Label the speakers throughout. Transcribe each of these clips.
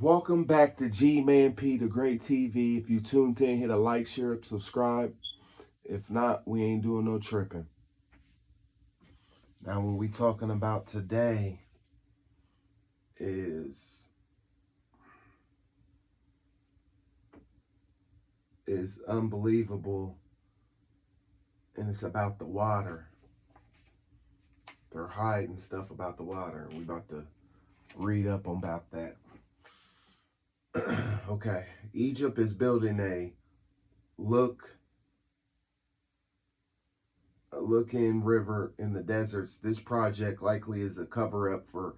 Speaker 1: Welcome back to G-Man-P, the Great TV. If you tuned in, hit a like, share, subscribe. If not, we ain't doing no tripping. Now, what we talking about today is unbelievable, and it's about the water. They're hiding stuff about the water. We about to read up about that. Okay, Egypt is building a look-in river in the deserts. This project likely is a cover-up for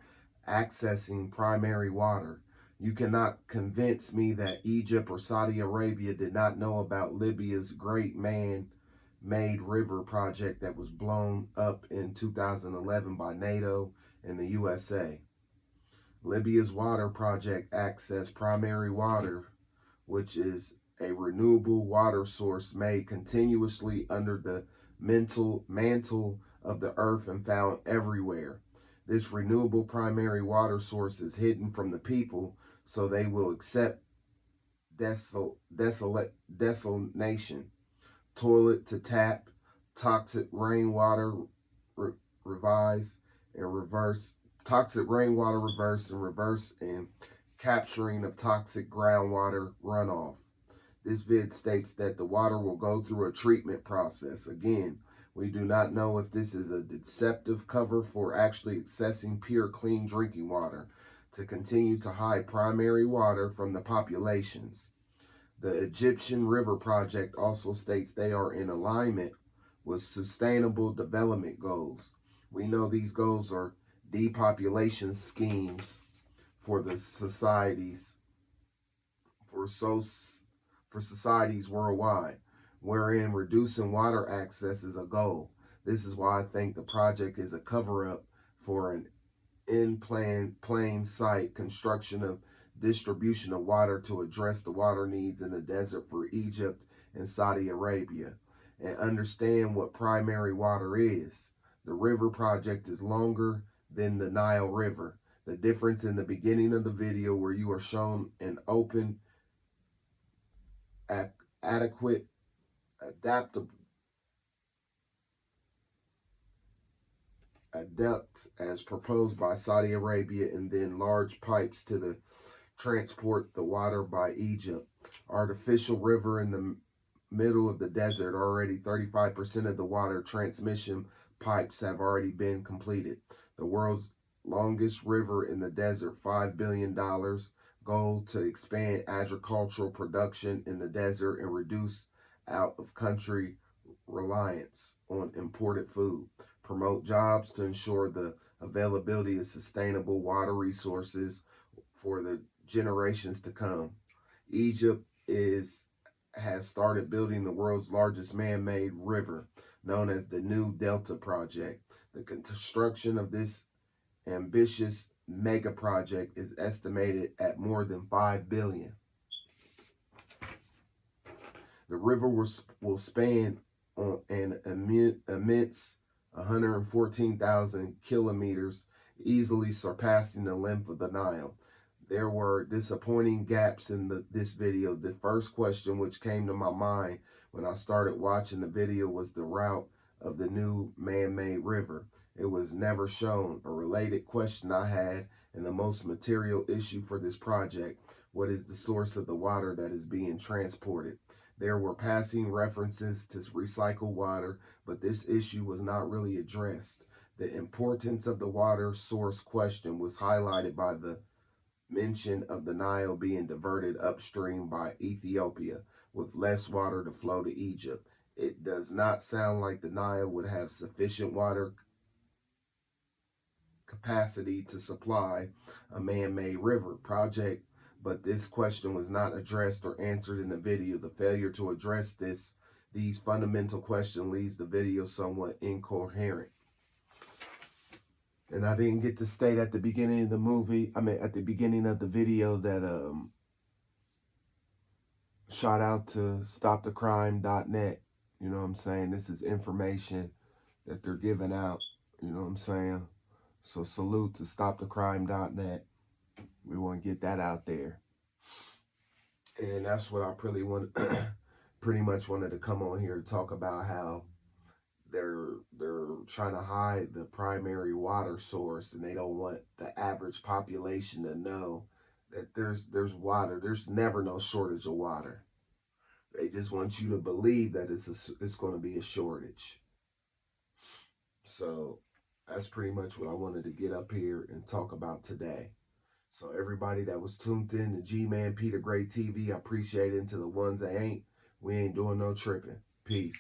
Speaker 1: accessing primary water. You cannot convince me that Egypt or Saudi Arabia did not know about Libya's great man-made river project that was blown up in 2011 by NATO and the USA. Libya's water project accessed primary water, which is a renewable water source made continuously under the mantle of the earth and found everywhere. This renewable primary water source is hidden from the people, so they will accept desolation. Toilet to tap, toxic rainwater re- revise and reverse, toxic rainwater reverse and capturing of toxic groundwater runoff. This vid states that the water will go through a treatment process. Again, we do not know if this is a deceptive cover for actually accessing pure, clean drinking water to continue to hide primary water from the populations. The Egyptian River Project also states they are in alignment with Sustainable Development Goals. We know these goals are depopulation schemes for the societies for so for societies worldwide, wherein reducing water access is a goal. This is why I think the project is a cover-up for an in plain sight construction of distribution of water to address the water needs in the desert for Egypt and Saudi Arabia. And understand what primary water is. The river project is longer than the Nile River. The difference in the beginning of the video where you are shown an open, adequate, adaptable, adept as proposed by Saudi Arabia, and then large pipes to the transport the water by Egypt. Artificial river in the middle of the desert. Already 35% of the water transmission pipes have already been completed. The world's longest river in the desert, $5 billion. Goal to expand agricultural production in the desert and reduce out of country reliance on imported food. Promote jobs to ensure the availability of sustainable water resources for the generations to come. Egypt has started building the world's largest man-made river, known as the New Delta Project. The construction of this ambitious mega project is estimated at more than $5 billion. The river will span on an immense 114,000 kilometers, easily surpassing the length of the Nile. There were disappointing gaps in this video. The first question which came to my mind when I started watching the video was the route of the new man-made river. It was never shown. A related question I had, and the most material issue for this project: what is the source of the water that is being transported? There were passing references to recycled water, but this issue was not really addressed. The importance of the water source question was highlighted by the mention of the Nile being diverted upstream by Ethiopia, with less water to flow to Egypt. It does not sound like the Nile would have sufficient water capacity to supply a man-made river project, but this question was not addressed or answered in the video. The failure to address these fundamental questions leaves the video somewhat incoherent. And I didn't get to state at the beginning of the movie, at the beginning of the video, that shout out to stopthecrime.net. You know what I'm saying? This is information that they're giving out. You know what I'm saying? So salute to stopthecrime.net. We want to get that out there. And that's what I pretty want pretty much wanted to come on here to talk about, how they're trying to hide the primary water source, and they don't want the average population to know that there's water. There's never no shortage of water. They just want you to believe that it's going to be a shortage. So that's pretty much what I wanted to get up here and talk about today. So everybody that was tuned in to G-Man Peter Gray TV, I appreciate it. And to the ones that ain't, we ain't doing no tripping. Peace.